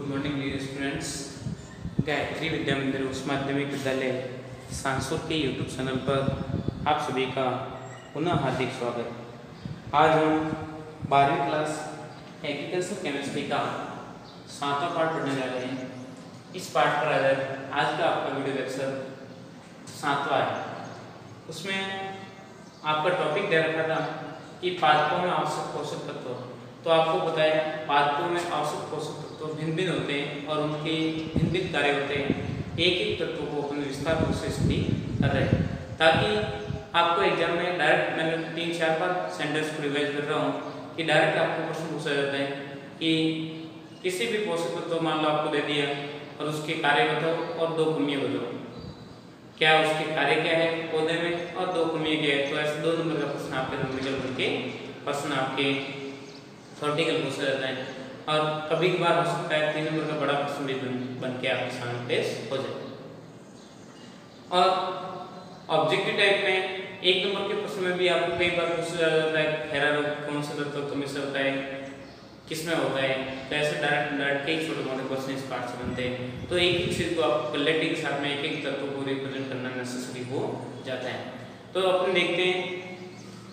Good morning dear students. Gayatri Vidya Mandir उच्च माध्यमिक विद्यालय सांसुर के यूट्यूब चैनल पर आप सभी का पुनः हार्दिक स्वागत। आज हम 12वीं क्लास एग्रीकल्चर केमिस्ट्री का 7वां पाठ पढ़ने जा रहे हैं। इस पाठ पर आधारित आज का आपका वीडियो लेक्चर 7वां है। उसमें आपका टॉपिक दे रखा था कि पादपों में आवश्यक पोषक तत्व। तो आपको बताया पादपों में आवश्यक पोषक तत्व भिन्न भिन्न होते हैं और उनके भिन्न भिन्न कार्य होते हैं। एक एक तत्व को अपन विस्तार रूप से स्टडी कर रहे हैं ताकि आपको एग्जाम में डायरेक्ट, मैंने 3-4 बार सेंटेंस को रिवाइज कर रहा हूँ कि डायरेक्ट आपको प्रश्न पूछा जाता है कि किसी भी पोषक तत्व मान लो आपको दे दिया और उसके कार्य बताओ और 2 कमियां बताओ। क्या उसके कार्य क्या है पौधे में और 2 कमियां क्या है। तो ऐसे 2 नंबर का प्रश्न आपके न्यूमेरिकल बन के प्रश्न आपके थ्योरेटिकल पूछा जाता है और कभी कभार हो सकता है 3 नंबर का बड़ा प्रश्न भी बन के आपके सामने पेश हो जाए। और ऑब्जेक्टिव टाइप में 1 नंबर के प्रश्न में भी आपको कई बार पूछा जाता है खैरा रोग कौन सा तत्व में से होता है, किसमें होता है। तो ऐसे डायरेक्ट कई छोटे मोटे क्वेश्चन इस पार्ट से बनते हैं। तो एक एक चीज को आप कलेक्टिव के साथ में एक एक तत्व को रिप्रेजेंट करना नेसेसरी हो जाता है। तो अपन देखते हैं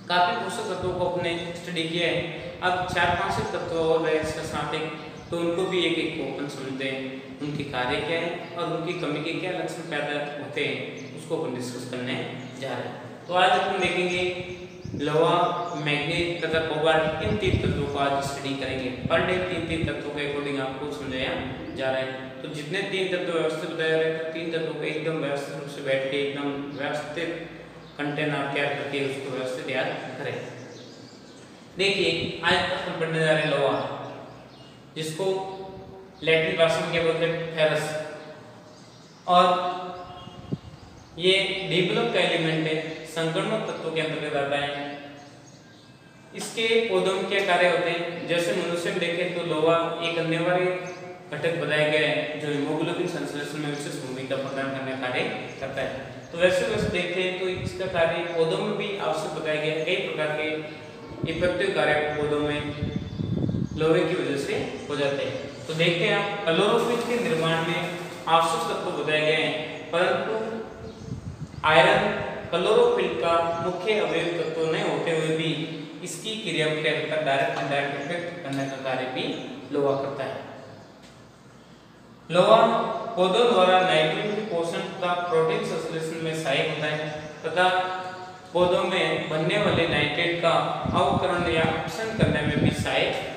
काफी पोषक तत्वों को अपने स्टडी किया है। अब 4-5 तत्व और है इसके साथ एक, तो उनको भी एक एक को अपन समझते हैं, उनके कार्य क्या है और उनकी कमी के क्या लक्षण पैदा होते हैं उसको अपन डिस्कस करने जा रहे हैं। तो आज अपन देखेंगे लोहा, मैग्नीज तथा कोबाल्ट, इन 3 तत्वों को आज स्टडी करेंगे। पर डे 3 तत्वों के अकॉर्डिंग आपको समझाया जा रहा है। तो जितने 3 तत्व व्यवस्थित बताए जा रहे हैं 3 तत्वों को एकदम व्यवस्थित रूप से बैठ के एकदम व्यवस्थित कंटेंट आप तैयार करके उसको व्यवस्थित याद करें। देखिए आज हम पढ़ने जा रहे हैं लोहा, जिसको लैटिन भाषा में क्या बोलते हैं फेरस, और ये डेवलप का एलिमेंट है, संकरणक तत्वों के अंतर्गत आता है। इसके पौधों में क्या कार्य होते हैं, जैसे मनुष्य में देखें तो लोहा एक अनिवार्य घटक बताया गया है जो हीमोग्लोबिन संश्लेषण में विशेष भूमिका प्रदान करने का कार्य करता है। तो वैसे देखते हैं तो इसका कार्य पौधों में भी आवश्यक बताया गया है। कई प्रकार के इफेक्टिव कार्य पौधों में लोहे की वजह से हो जाते हैं। तो देखते हैं आप क्लोरोफिल के निर्माण में आवश्यक तत्व बताए गए हैं, परंतु आयरन क्लोरोफिल का मुख्य अवयव तत्व नहीं होते हुए भी इसकी क्रिया को क्या करता है, डायरेक्ट इनडायरेक्ट इफेक्ट करने का कार्य भी लोहा करता है। लोहा पौधों द्वारा नाइट्रोजन के पोषण तथा प्रोटीन संश्लेषण में सहायक होता है तथा पौधों में बनने वाले नाइट्रेट का अवकरण या अपक्षय करने में भी सहायक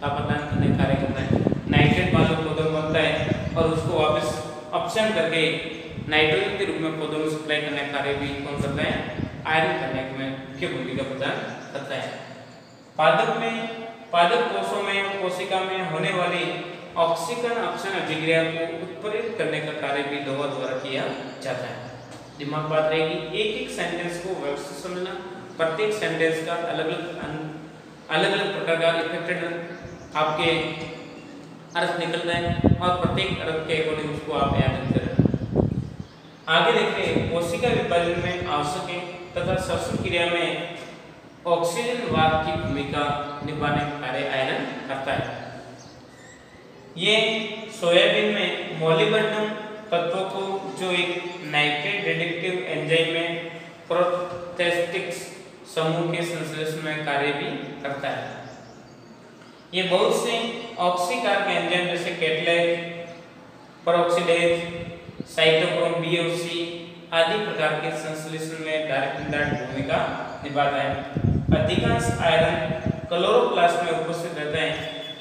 प्रदान करने का कार्य करता है। नाइट्रेट मान लो पौधों में बनता है और उसको वापस अपक्षय करके नाइट्रोजन के रूप में पौधों में सप्लाई करने का कार्य भी कौन करता है, आयरन करने में मुख्य भूमिका प्रदान करता है। पादप कोशों में कोशिका में होने वाली ऑक्सीकरण अपक्षय अभिक्रिया को उत्प्रेरित करने का कार्य भी लोहा द्वारा किया जाता है। दिमाग बात रहेगी, एक एक सेंटेंस को व्यवस्थित समझना, प्रत्येक सेंटेंस का अलग अलग प्रकार का इफेक्टेड आपके अर्थ निकल रहे हैं और प्रत्येक अर्थ के अकॉर्डिंग उसको आप याद करें। आगे देखते हैं कोशिका विभाजन में आवश्यक है तथा श्वसन क्रिया में ऑक्सीजन वाहक की भूमिका निभाने का कार्य आयरन करता है। ये सोयाबीन में मोलिब्डेनम तत्वों को जो एक नाइट्रेट रिडक्टिव एंजाइम में प्रोस्टेटिक्स समूह के संश्लेषण में कार्य भी करता है। ये बहुत से ऑक्सीकार के एंजाइम जैसे कैटलेज, पेरोक्सीडेज, साइटोक्रोम बी और सी आदि प्रकार के संश्लेषण में डायरेक्ट इनडायरेक्ट भूमिका निभाता है। अधिकांश आयरन क्लोरोप्लास्ट में उपस्थित रहता है,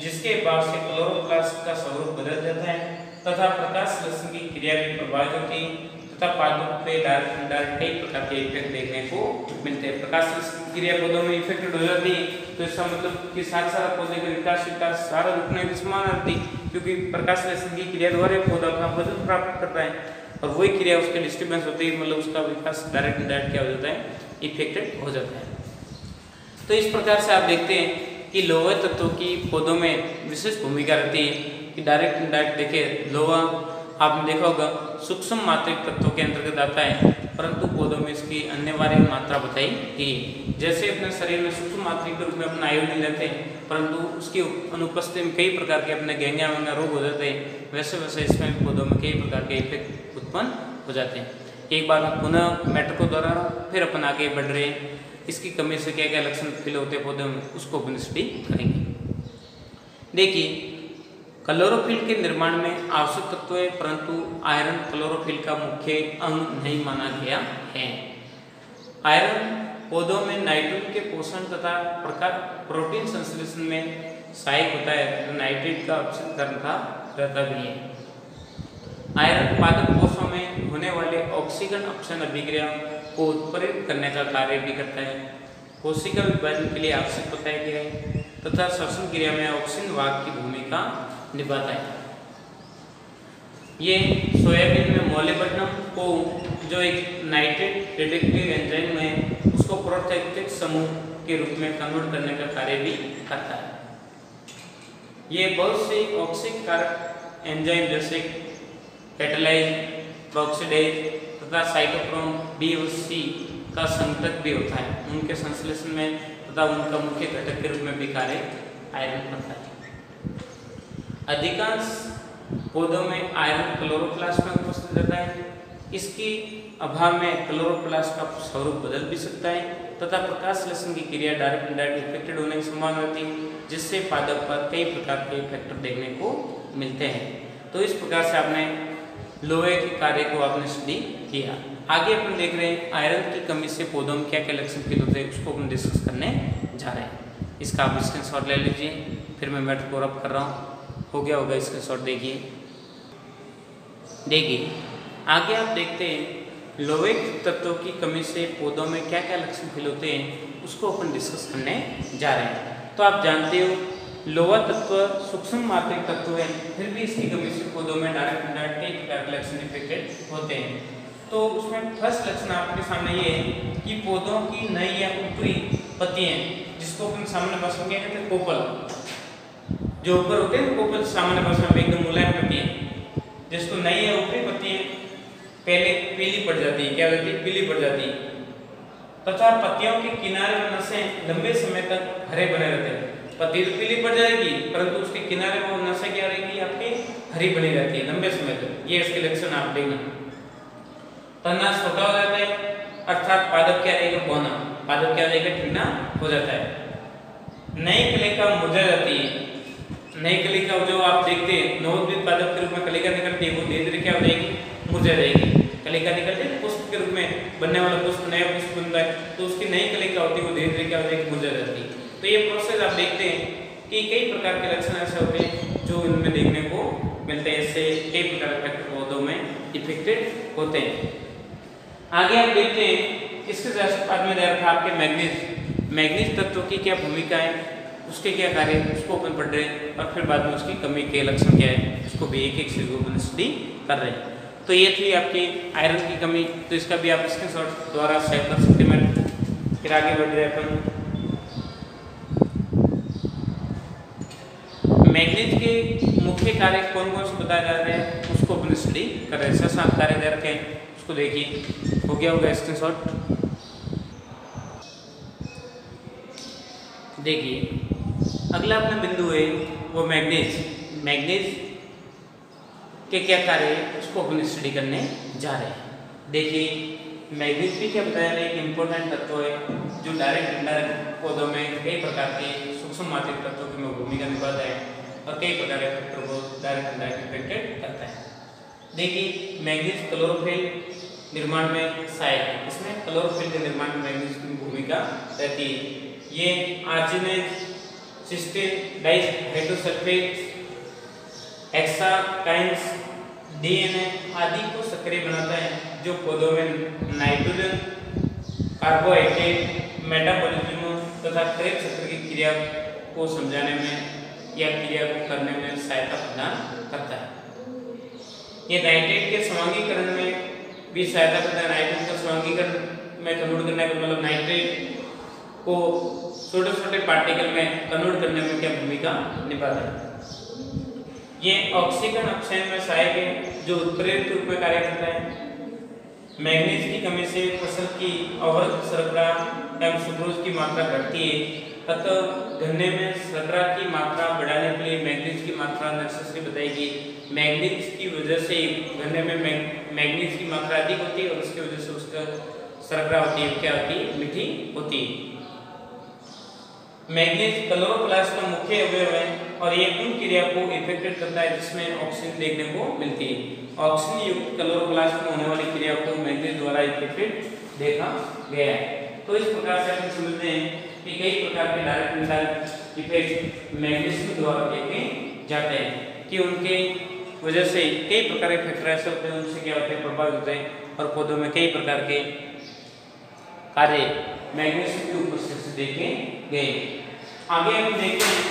जिसके बाद से क्लोरोप्लास्ट का स्वरूप बदल जाता है तथा प्रकाश संश्लेषण की क्रिया भी प्रभावित होती है तथा पादपों पे डायरेक्ट इनडायरेक्ट कई प्रकार के इफेक्ट देखने को मिलते हैं। प्रकाश संश्लेषण क्रिया पौधों में इफेक्टेड हो जाती है तो इसका मतलब कि साथ साथ पौधे का विकास सारा रुकने की संभावना रहती है, क्योंकि प्रकाश संश्लेषण की क्रिया द्वारा पौधा अपना वजन प्राप्त करता है और वही क्रिया उसके डिस्टर्बेंस होती है, मतलब उसका विकास डायरेक्ट इनडायरेक्ट क्या हो जाता है, इफेक्टेड हो जाता है। तो इस प्रकार से आप देखते हैं कि लोहा तत्वों की पौधों में विशेष भूमिका रहती है कि डायरेक्ट इनडायरेक्ट देखिए लोहा आपने देखा होगा सूक्ष्म मात्रिक तत्वों के अंतर्गत आता है, परंतु पौधों में इसकी अनिवार्य मात्रा बताई गई। जैसे अपने शरीर में सूक्ष्म मात्रिक के रूप में अपना आयोडीन लेते हैं, परंतु उसकी अनुपस्थिति में कई प्रकार के अपने गेंगा वेंगा रोग हो जाते हैं, वैसे वैसे इसमें पौधों में कई प्रकार के इफेक्ट उत्पन्न हो जाते हैं। एक बार पुनः मैटर को दोहरा, फिर अपन आगे बढ़ रहे हैं। इसकी कमी से क्या क्या लक्षण फील होते हैं पौधों में, उसको अपन स्टडी करेंगे। देखिए, क्लोरोफिल के निर्माण में आवश्यक तत्व है, परंतु आयरन क्लोरोफिल का मुख्य अंग नहीं माना गया है। आयरन पौधों में नाइट्रोजन के पोषण तथा प्रकार प्रोटीन संश्लेषण में सहायक होता है, तो नाइट्रेट का अपचयन करता रहता भी है। आयरन पादप कोषों में होने वाले ऑक्सीजन अपचयन अभिक्रिया को उत्प्रेरित करने का कार्य भी करता है। कोशिका विभाजन के लिए आवश्यक बताया गया है तथा श्वसन क्रिया में ऑक्सीजन वाहक की भूमिका निभाता है। ये सोयाबीन में मोलिब्डेनम को जो एक नाइट्रेट रिडक्टिव एंजाइम है उसको प्रोटैक्टिव समूह के रूप में कन्वर्ट करने का कार्य भी करता है। ये बहुत से ऑक्सीक कारक एंजाइम जैसे कैटालाइज, प्रोक्सीडेज तथा साइटोक्रोम बी और सी का संघटक भी होता है। उनके संश्लेषण में तथा उनका मुख्य घटक के रूप में भी कार्य आयरन करता है। अधिकांश पौधों में आयरन क्लोरोप्लास्ट में उपस्थित रहता है। इसकी अभाव में क्लोरोप्लास्ट का स्वरूप बदल भी सकता है तथा प्रकाश संश्लेषण की क्रिया डायरेक्ट इनडायरेक्ट इफेक्टेड होने की संभावना रहती है, जिससे पादप पर कई प्रकार के फैक्टर देखने को मिलते हैं। तो इस प्रकार से आपने लोहे के कार्य को आपने स्टडी किया। आगे अपन देख रहे हैं आयरन की कमी से पौधों में क्या क्या लक्षण फील होते हैं, उसको अपन डिस्कस करने जा रहे हैं। इसका आप स्क्रीनशॉट ले लीजिए, फिर मैं मैटर को रब कर रहा हूँ। हो गया होगा स्क्रीनशॉट, देखिए आगे आप देखते हैं लोहे तत्वों की कमी से पौधों में क्या क्या लक्षण फील होते हैं, उसको अपन डिस्कस करने जा रहे हैं। तो आप जानते हो लोहा तत्व सूक्ष्म मात्रिक तत्व है, फिर भी इसकी कमी से पौधों में डायरेक्ट इनडायरेक्ट कई प्रकार के लक्षण इफेक्टेड होते हैं। तो उसमें फर्स्ट लक्षण आपके सामने ये है कि पौधों की नई या ऊपरी पत्तियां, जिसको अपन सामान्य भाषा में कहते हैं कोपल, जो ऊपर होते हैं कोपल सामान्य भाषा में एकदम मुलायम पत्तियां, जिसको नई या ऊपरी पत्तियां पहले पीली पड़ जाती है, क्या होती है, पीली पड़ जाती है तथा पत्तियों के किनारे में नसें लंबे समय तक हरे बने रहते हैं। पत्ती तो पीली पड़ जाएगी, परंतु उसके किनारे में वो नसें क्या रहेगी, आपकी हरी बनी रहती है लंबे समय तक। ये इसके लक्षण आप देखना। तना छोटा हो जाता है, अर्थात पादप क्या रहेगा, बौना, पादप क्या रहेगा, ठीना हो जाता है। नई कलिका मुरझा जाती है। नई कलिका जो आप देखते हैं नवोद्भिद पादप के रूप में कलिका निकलती है, वो धीरे धीरे क्या हो जाएगी, मुरझा जाएगी। कलिका निकलती है, पुष्प के रूप में बनने वाला पुष्प नया पुष्प बनता है, तो उसकी नई कलिका होती है, वो धीरे धीरे क्या हो जाएगी, मुरझा जाती है। तो ये प्रोसेस आप देखते हैं कि कई प्रकार के लक्षण ऐसे होते हैं जो इनमें देखने को मिलते हैं। इससे कई प्रकार के फैक्टर पौधों में इफेक्टेड होते हैं। आगे आप देखते हैं इसके बाद में दे रखा आपके मैग्नीज तत्व की क्या भूमिका है, उसके क्या कार्य है, उसको अपन पढ़ रहे हैं और फिर बाद में उसकी कमी के लक्षण क्या है, उसको भी एक एक चीज को अपन स्टडी कर रहे हैं। तो ये थी आपकी आयरन की कमी, तो इसका भी आप स्क्रीनशॉट द्वारा सेव कर सकते हैं। फिर आगे बढ़ रहे हैं अपन मैग्नीज के मुख्य कार्य कौन कौन से बताए जा रहे हैं, उसको अपन स्टडी कर रहे हैं। 7 कार्य दे रखे हैं, उसको देखिए। हो गया होगा स्क्रीनशॉट, देखिए। अगला अपना बिंदु है वो मैग्नीज के क्या कार्य है, उसको अपन स्टडी करने जा रहे हैं। देखिए मैग्नीज भी क्या बताया रहे, एक इम्पोर्टेंट तत्व है जो डायरेक्ट इनडायरेक्ट पौधों में कई प्रकार के सूक्ष्म मात्रिक तत्वों की भूमिका निभाता है और कई प्रकार के फैक्टर को डायरेक्ट इनडायरेक्ट इफेक्टेड करता है। देखिए मैग्नीज क्लोरोफिल निर्माण में सहायक है। इसमें क्लोरोफिल के निर्माण में मैग्नीज की भूमिका रहती है। ये आर्जिनेज, सिस्टीन, डाइहाइड्रोसल्फेट, हेक्साकाइंस, डीएनए आदि को सक्रिय बनाता है, जो पौधों में नाइट्रोजन, कार्बोहाइड्रेट, मेटाबॉलिज्म तथा क्रेब्स चक्र की क्रिया को समझाने में या क्रिया को करने में सहायता प्रदान करता है। ये नाइट्रेट के समांगीकरण में भी सहायता करता है। नाइट्रोजन का समांगीकरण में कन्वर्ट करने का मतलब नाइट्रेट को छोटे छोटे पार्टिकल में कन्वर्ट करने में क्या भूमिका निभाता है। ये ऑक्सीकरण अपक्षय में सहायक है जो उत्प्रेरक रूप में कार्य करता है। मैग्नीज की कमी से फसल की अवरक्त शर्करा एवं सुक्रोज की मात्रा घटती है, अतः गन्ने में शर्करा की मात्रा बढ़ाने के लिए मैग्नीज की मात्रा नेसेसरी बताएगी। मैग्नीज की वजह से गन्ने में मैग्नीज की मात्रा अधिक होती है और उसकी वजह से उसका शर्करा होती है क्या होती है, मीठी होती है। मैग्नीज क्लोरोप्लास्ट का मुख्य अवयव है और ये उन क्रिया को इफेक्टेड करता है जिसमें ऑक्सीजन देखने को मिलती है। ऑक्सीजन युक्त क्लोरोप्लास्ट में होने वाली क्रिया को मैग्नीज द्वारा इफेक्टेड देखा गया है। तो इस प्रकार से हम समझते हैं कि कई प्रकार के डायरेक्ट इनडायरेक्ट इफेक्ट मैग्नीज द्वारा देखे जाते हैं कि उनके वजह से कई प्रकार के फैक्टर ऐसे होते हैं उनसे क्या होते हैं, प्रभावित होते हैं और पौधों में कई प्रकार के कार्य मैग्नीज की उपस्थिति से देखे गए। आगे हम देखते हैं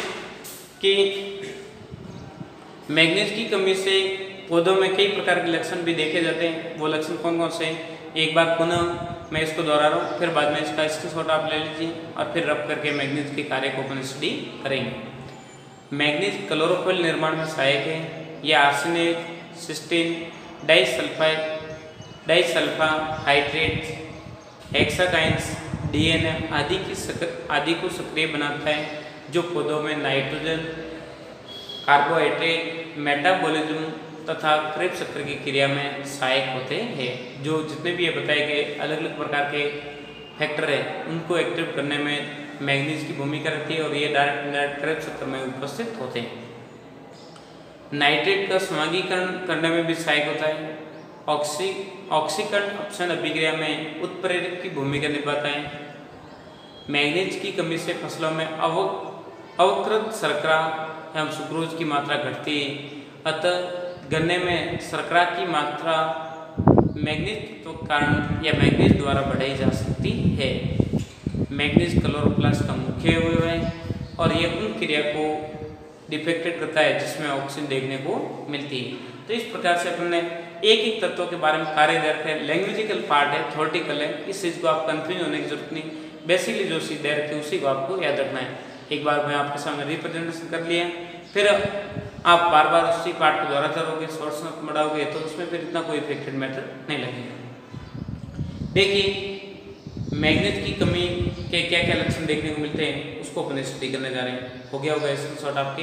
कि मैग्नीज की कमी से पौधों में कई प्रकार के लक्षण भी देखे जाते हैं। वो लक्षण कौन कौन से हैं, एक बार पुनः मैं इसको दोहरा रहा हूँ, फिर बाद में इसका स्क्रीनशॉट आप ले लीजिए और फिर रब करके मैग्नीज के कार्य को अपन स्टडी करेंगे। मैग्नीज क्लोरोफिल निर्माण में सहायक है। यह आर्सेनेट, सिस्टीन, डाइसल्फा हाइड्रेट, हेक्साकाइंस, डीएनए आदि को सक्रिय बनाता है जो पौधों में नाइट्रोजन, कार्बोहाइड्रेट, मेटाबॉलिज्म तथा क्रेब्स चक्र की क्रिया में सहायक होते हैं। जो जितने भी ये बताए गए अलग अलग प्रकार के फैक्टर है उनको एक्टिव करने में मैग्नीज की भूमिका रहती है और ये डायरेक्ट इनडायरेक्ट क्रेब्स चक्र में उपस्थित होते हैं। नाइट्रेट का समांगीकरण करने में भी सहायक होता है। ऑक्सीकरण अपक्षय अभिक्रिया में उत्प्रेरक की भूमिका निभाता है। मैग्नीज की कमी से फसलों में अवकृत शर्करा एवं सुक्रोज की मात्रा घटती है, अतः गन्ने में शर्करा की मात्रा मैग्नीज के कारण या मैग्नीज द्वारा बढ़ाई जा सकती है। मैग्नीज क्लोरोप्लास्ट का मुख्य अवयव है और यह उन क्रिया को डिफेक्टेड करता है जिसमें ऑक्सीजन देखने को मिलती है। तो इस प्रकार से अपने एक एक तत्वों के बारे में कार्य दे रखे हैं। लैंग्वेजिकल पार्ट है, थ्योरेटिकल है, इस चीज़ को आप कंफ्यूज होने की जरूरत नहीं। बेसिकली जो चीज़ दे रखी है उसी को आपको याद रखना है। एक बार मैं आपके सामने रिप्रेजेंटेशन कर लिया, फिर आप बार बार उसी पार्ट को दोहराते रहोगे, सोर्स बढ़ाओगे तो उसमें फिर इतना कोई इफेक्टेड मैटर नहीं लगेगा। देखिए मैग्नीज की कमी के क्या क्या लक्षण देखने को मिलते हैं उसको अपन स्टडी करने जा रहे हैं। हो गया होगा स्क्रीनशॉट आपके।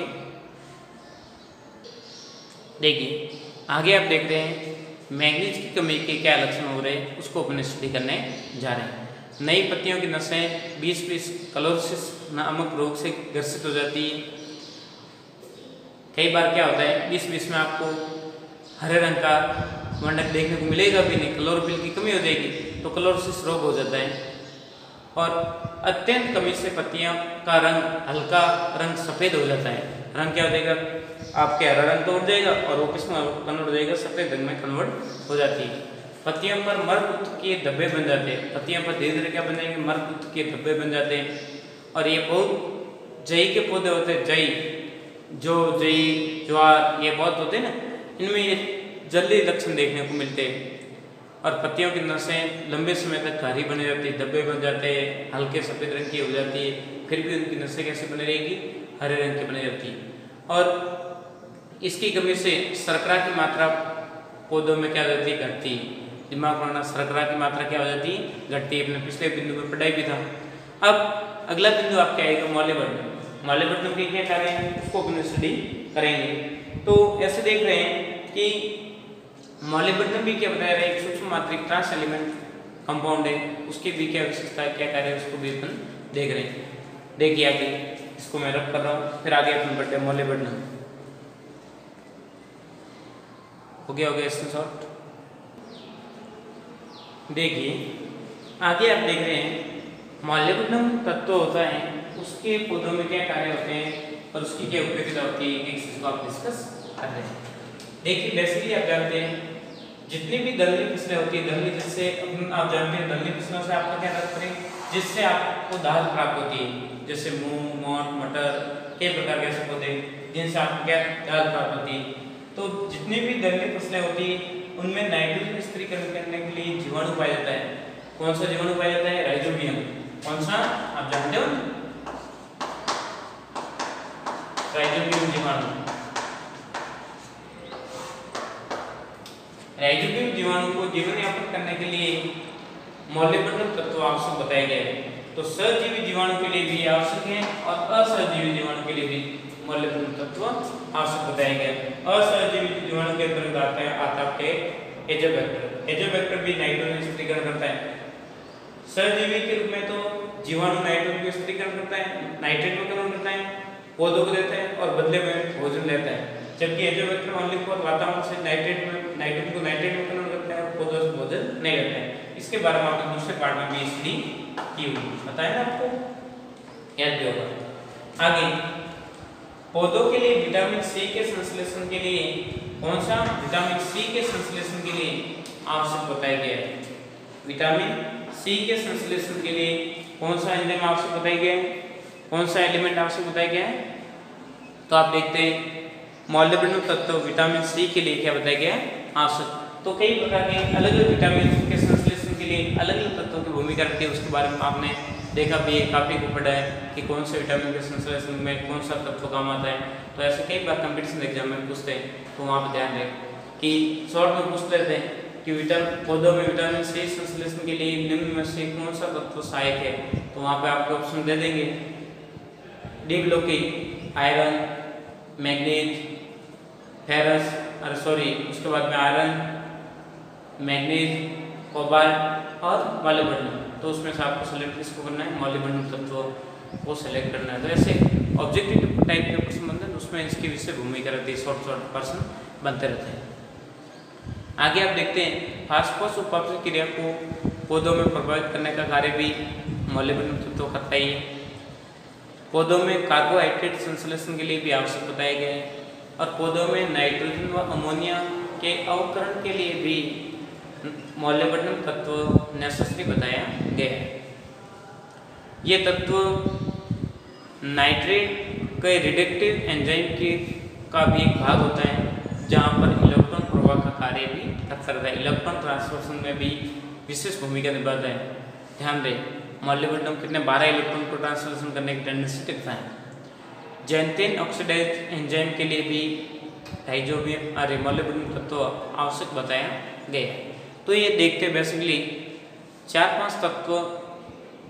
देखिए आगे आप देख रहे हैं मैग्नीज की कमी के क्या लक्षण हो रहे हैं उसको अपन स्टडी करने जा रहे हैं। नई पत्तियों की नसें 20-20 क्लोरोसिस नामक रोग से ग्रसित हो जाती है। कई बार क्या होता है 20-20 में आपको हरे रंग का वर्णक देखने को मिलेगा भी नहीं, क्लोरोफिल की कमी हो जाएगी तो क्लोरोसिस रोग हो जाता है। और अत्यंत कमी से पत्तियों का रंग हल्का रंग सफ़ेद हो जाता है। रंग क्या हो जाएगा, आपके हरा रंग तो उड़ जाएगा और वो किसमें कन्वर्ट हो जाएगा, सफ़ेद रंग में कन्वर्ट हो जाती है। पत्तियों पर मरकुत के धब्बे बन जाते हैं। पत्तियों पर धीरे धीरे क्या बन जाएंगे, मरकुत के धब्बे बन जाते हैं। और ये बहुत जई के पौधे होते हैं, जई ज्वार ये बहुत होते हैं ना, इनमें ये जल्दी लक्षण देखने को मिलते हैं। और पत्तियों की नसें लंबे समय तक भारी बनी रहती है, धब्बे बन जाते हैं, हल्के सफ़ेद रंग की हो जाती है, फिर भी उनकी नसें कैसे बनी रहेगी, हरे रंग की बनी रहती है। और इसकी कमी से शर्करा की मात्रा पौधों में क्या हो जाती है, घटती है। दिमाग में शर्करा की मात्रा क्या हो जाती है, घटती है। अपने पिछले बिंदु में पढ़ाई भी था। अब अगला बिंदु आपका आएगा मौल्यवर्धन। मौल्यवर्धन के क्या कार्य हैं उसको अपन स्टडी करेंगे। तो ऐसे देख रहे हैं कि मौल्यवर्धन भी क्या बताया रहा है, एक सूक्ष्म मात्रिक ट्रांस एलिमेंट कंपाउंड है, उसकी भी क्या विशेषता है, क्या कार्य है उसको भी अपन देख रहे हैं। देखिए आगे इसको मैं रब कर रहा हूँ, फिर आगे अपन बढ़ते हैं। मौल्यवर्धन हो गया स्क्रीनशॉट। देखिए आगे आप देख रहे हैं मौल्यवर्धन तत्व होता है, उसके पौधों में क्या कार्य होते हैं और उसकी क्या उपयोगिता होती है, एक चीज को आप डिस्कस कर रहे हैं। देखिए बेसिकली आप जानते हैं जितनी भी दलहनी फसलें होती है, दलहनी जिससे आप जानते हैं दलहनी फसलों से आपका क्या तात्पर्य, जिससे आपको दाल प्राप्त होती है, जैसे मूंग, मोठ, मटर, कई प्रकार के ऐसे पौधे जिनसे आपको क्या दाल प्राप्त होती है। तो जितनी भी दलहनी फसलें होती है उनमें नाइट्रोजन स्थिरीकरण करने के लिए जीवाणु पाया जाता है। कौन सा जीवाणु पाया जाता है, राइजोबियम। कौन सा आप जानते हो, राइजोबियम जीवाणु। जीवन यापन करने के लिए मौल्यवर्धन तत्व आवश्यक बताए गए हैं। तो सहजीवी जीवाणु के लिए भी आवश्यक है और असहजीवी जीवाणु के लिए भी मौल्यवर्धन तत्व आवश्यक बताए गए। असहजीवी जीवाणु के अंतर्गत आता है एजोबैक्टर। एजोबैक्टर भी नाइट्रोजन स्थिरीकरण करता है। सहजीवी के रूप में तो जीवाणु नाइट्रोजन का स्थिरीकरण करता है, नाइट्रेट में कन्वर्ट करता है, पौधों को देता है और बदले में भोजन लेता है। जबकि एजोबैक्टर ओनली फॉर वातावरण से नाइट्रोजन को नाइट्रेट में कन्वर्ट करता है और पौधों से भोजन नहीं लेता है। इसके बारे में आपने दूसरे पार्ट में भी स्टडी की हुई, पता है ना आपको, याद भी होगा। आगे पौधों के लिए विटामिन सी के संश्लेषण के लिए कौन सा विटामिन सी के संश्लेषण के लिए आवश्यक बताया गया है? विटामिन सी के संश्लेषण के लिए कौन सा एंजाइम आवश्यक बताया गया है? कौन सा एलिमेंट आवश्यक बताया गया है? तो आप देखते हैं मौल्यवर्धन तत्व विटामिन सी के लिए क्या बताया गया है? आवश्यक। तो कई प्रकार के अलग अलग विटामिन के संश्लेषण के लिए अलग अलग तत्वों की भूमिका रहती है। उसके बारे में आपने देखा भी है, काफी को पढ़ा है कि कौन से विटामिन के संश्लेषण में कौन सा तत्व काम आता है। तो ऐसे कई बार कंपटीशन एग्जाम में पूछते हैं, तो वहाँ पर ध्यान रखें कि शॉर्ट में पूछ लेते हैं कि पौधों में विटामिन सी संश्लेषण के लिए निम्न में से कौन सा तत्व सहायक है। तो वहाँ पे आपको ऑप्शन दे देंगे डी ब्लॉक की आयरन, मैग्नीज, फेरस, उसके बाद में आयरन, मैग्नीज, कोबाल्ट और मॉलिब्डेनम। तो उसमें से आपको सेलेक्ट किसको करना है? मॉलिब्डेनम तत्व को सेलेक्ट करना है। तो ऐसे ऑब्जेक्टिव टाइप के प्रश्न बनते हैं, उसमें इसकी विषय भूमिका रहती है, शॉर्ट प्रश्न बनते रहते हैं। आगे आप देखते हैं फास्फोरस उपापचय क्रिया को पौधों में प्रभावित करने का कार्य भी मॉलिब्डेनम तत्व करता ही है। पौधों में कार्बोहाइड्रेट संश्लेषण के लिए भी आवश्यक बताए गए हैं और पौधों में नाइट्रोजन व अमोनिया के अवकरण के लिए भी मॉलिब्डेनम तत्व नेसेसरी बताया गया है। ये तत्व नाइट्रेट के रिडक्टिव एंजाइम का भी एक भाग होता है, जहाँ पर इलेक्ट्रॉन प्रवाह का कार्य भी करता रहता है। इलेक्ट्रॉन ट्रांसफर में भी विशेष भूमिका निभाता है। ध्यान दें, मॉलिब्डेनम कितने 12 इलेक्ट्रॉन को ट्रांसलेशन करने की टेंडेंसी रखता है। जैंथेन ऑक्सीडाइज एंजाइम के लिए भी मॉलिब्डेनम तत्व आवश्यक बताया गया है। तो ये देखते बेसिकली 4-5 तत्व,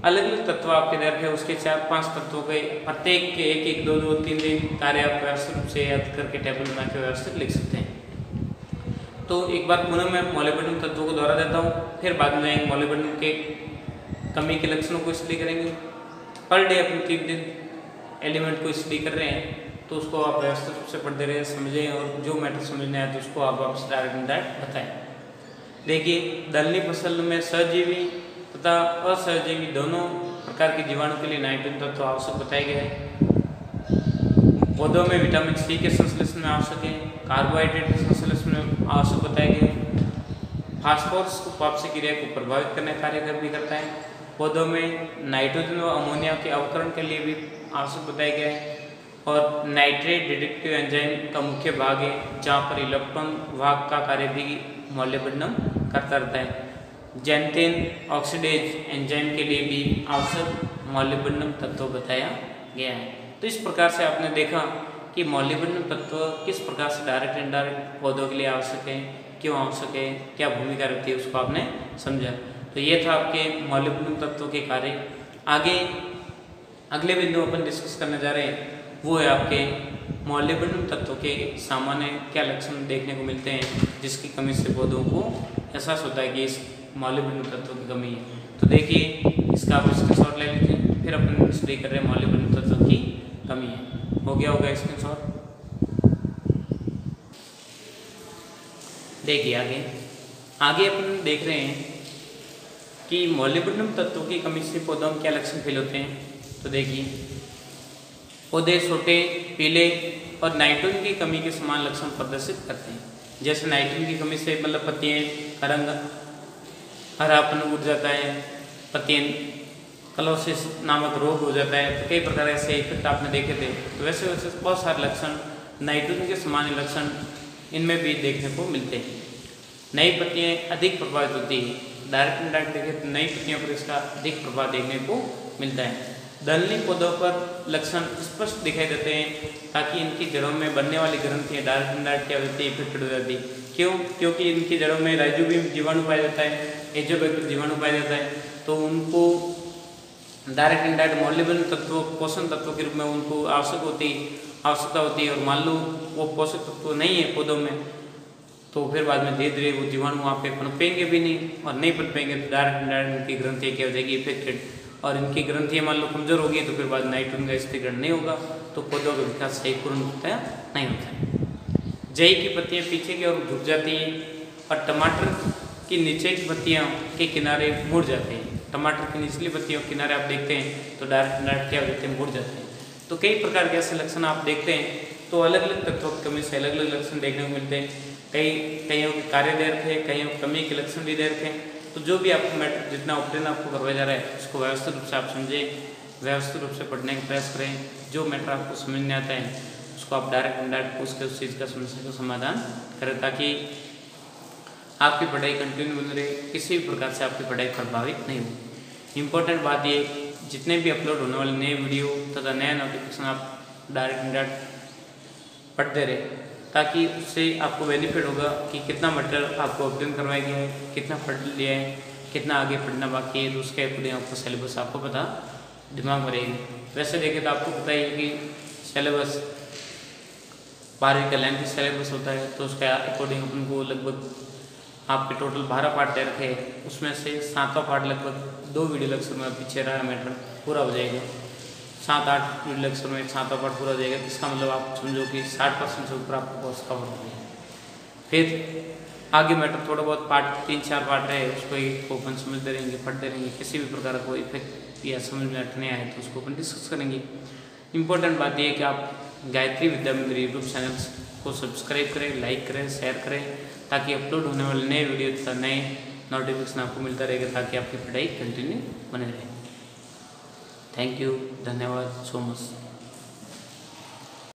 अलग अलग तत्व आपके दर है, उसके 4-5 तत्वों के प्रत्येक के 1-1, 2-2, 3-3 कार्य आप व्यवस्थित रूप से याद करके टेबल बना के व्यवस्थित लिख सकते हैं। तो एक बार पुनः मैं मॉलिब्डेनम तत्वों को दोहरा देता हूँ, फिर बाद में मॉलिब्डेनम के कमी के लक्षणों को स्टडी करेंगे। पर डे अपने 3 दिन एलिमेंट को स्टडी कर रहे हैं, तो उसको आप व्यवस्थित रूप से पढ़ते रहे, समझें और जो मैटर समझने आए तो उसको आप वापस डायरेक्ट बताएं। देखिए, दलहनी फसल में सहजीवी तथा असहजीवी दोनों प्रकार के जीवाणु के लिए नाइट्रोजन तत्व आवश्यक बताए गए हैं। पौधों में विटामिन सी के संश्लेषण में आवश्यक है, कार्बोहाइड्रेट के संश्लेषण में आवश्यक बताए गए हैं। फास्फोरस उपापचय क्रिया को प्रभावित करने का कार्य भी करता है। पौधों में नाइट्रोजन व अमोनिया के अवकरण के लिए भी आवश्यक बताया गया है और नाइट्रेट डिडक्टिव एंजाइम का मुख्य भाग है, जहाँ पर इलेक्ट्रॉन वाहक का कार्य भी मॉलिब्डेनम करता रहता है। जैंथेन ऑक्सीडेज एंजाइम के लिए भी आवश्यक मॉलिब्डेनम तत्व बताया गया है। तो इस प्रकार से आपने देखा कि मॉलिब्डेनम तत्व किस प्रकार से डायरेक्ट इनडायरेक्ट पौधों के लिए आवश्यक है, क्यों आवश्यक है, क्या भूमिका रहती है, उसको आपने समझा। तो ये था आपके मॉलिब्डेनम तत्वों के कार्य। आगे अगले बिंदु अपन डिस्कस करने जा रहे हैं, वो है आपके मॉलिब्डेनम तत्व के सामान्य क्या लक्षण देखने को मिलते हैं, जिसकी कमी से पौधों को एहसास होता है कि इस मॉलिब्डेनम तत्व की कमी है। तो देखिए, इसका आप स्क्रीनशॉट ले लीजिए, फिर अपन स्टडी कर रहे हैं मॉलिब्डेनम तत्व की कमी है। हो गया होगा स्क्रीनशॉट। देखिए आगे अपन देख रहे हैं कि मॉलिब्डेनम तत्व की कमी से पौधों में क्या लक्षण फील होते हैं। तो देखिए, पौधे छोटे, पीले और नाइट्रोजन की कमी के समान लक्षण प्रदर्शित करते हैं। जैसे नाइट्रोजन की कमी से मतलब पत्तियाँ का रंग हरापन उड़ जाता है, पत्तियाँ क्लोसिस नामक रोग हो जाता है। तो कई प्रकार ऐसे इफेक्ट आपने देखे थे। तो वैसे वैसे बहुत सारे लक्षण, नाइट्रोजन के सामान्य लक्षण इनमें भी देखने को मिलते हैं। नई पत्तियाँ अधिक प्रभावित होती है, डायरेक्ट इनडायरेक्ट देखें तो नई पत्तियों पर इसका अधिक प्रभाव देखने को मिलता है। दलहनी पौधों पर लक्षण स्पष्ट दिखाई देते हैं, ताकि इनकी जड़ों में बनने वाली ग्रंथियाँ डायरेक्ट इनडायरेक्ट क्या होती है, इफेक्टेड हो जाती है। क्यों? क्योंकि इनकी जड़ों में राइजोबियम जीवाणु पाया जाता है, एजोबैक्टर जीवाणु पाया जाता है, तो उनको डायरेक्ट इनडायरेक्ट मॉलिबल तत्वों, पोषण तत्वों के रूप में उनको आवश्यकता होती है। और मान लो वो पोषक तत्व नहीं है पौधों में, तो फिर बाद में धीरे धीरे वो जीवाणु वहाँ पे पनपेंगे भी नहीं, और नहीं पनपेंगे तो डायरेक्ट इनडायरेक्ट उनकी ग्रंथियाँ क्या हो जाएगी, इफेक्टेड, और इनकी ग्रंथियाँ मान लो कमजोर होगी तो फिर बाद नाइट्रोजन का स्थिरीकरण नहीं होगा, तो पौधों का विकास सही पूर्ण होता है नहीं होता है। जई की पत्तियाँ पीछे की ओर झुक जाती हैं और टमाटर की नीचे की पत्तियों के किनारे मुड़ जाते हैं। टमाटर की निचली पत्तियों के किनारे आप देखते हैं तो डायरेक्ट क्या हो जाते हैं, मुड़ जाते हैं। तो कई प्रकार के ऐसे लक्षण आप देखते हैं, तो अलग अलग तत्वों की कमी से अलग अलग लक्षण देखने को मिलते हैं। कईयों के कार्य दे रखे हैं, कईयों कमी के लक्षण भी दे रखे हैं। तो जो भी आपको मैटर जितना ऑप्टेन आपको करवाया जा रहा है उसको व्यवस्थित रूप से आप समझें, व्यवस्थित रूप से पढ़ने का प्रयास करें। जो मैटर आपको समझ नहीं आता है उसको आप डायरेक्ट इनडायरेक्ट पूछ के उस चीज़ का समस्या का समाधान करें, ताकि आपकी पढ़ाई कंटिन्यू बन रहे, किसी भी प्रकार से आपकी पढ़ाई प्रभावित नहीं हो। इम्पोर्टेंट बात ये, जितने भी अपलोड होने वाले नए वीडियो तथा नया नोटिफिकेशन आप डायरेक्ट इनडायरेक्ट पढ़ते रहे, ताकि उससे आपको बेनिफिट होगा कि कितना मटेरियल आपको ऑब्टेन करवाया गया है, कितना पढ़ लिया है, कितना आगे पढ़ना बाकी है, तो उसके अकॉर्डिंग आपको सिलेबस आपको पता दिमाग में रहेगी। वैसे देखें तो आपको पता ही है कि सिलेबस 12वीं का लेंथी सिलेबस होता है, तो उसके अकॉर्डिंग अपन को लगभग आपके टोटल 12 पार्ट दे रखे हैं, उसमें से 7वां पार्ट लगभग 2 वीडियो लेक्चर में पीछे रहा मैटर पूरा हो जाएगा। 7-8 वीडियो लेक्चर में 7वां पार्ट पूरा हो जाएगा। इसका मतलब आप समझो कि 60% से ऊपर आपको कोर्स कवर हो गया। फिर आगे मैटर थोड़ा बहुत पार्ट 3-4 पार्ट रहे, उसको एक ओपन समझते रहेंगे, पढ़ते रहेंगे। किसी भी प्रकार का कोई इफेक्ट या समझ में नहीं आए तो उसको अपन डिस्कस करेंगे। इंपॉर्टेंट बात यह है कि आप गायत्री विद्या मंदिर यूट्यूब चैनल को सब्सक्राइब करें, लाइक करें, शेयर करें, ताकि अपलोड होने वाले नए वीडियो तथा नए नोटिफिकेशन आपको मिलता रहेगा, ताकि आपकी पढ़ाई कंटिन्यू बने रहे। थैंक यू, धन्यवाद सो मच।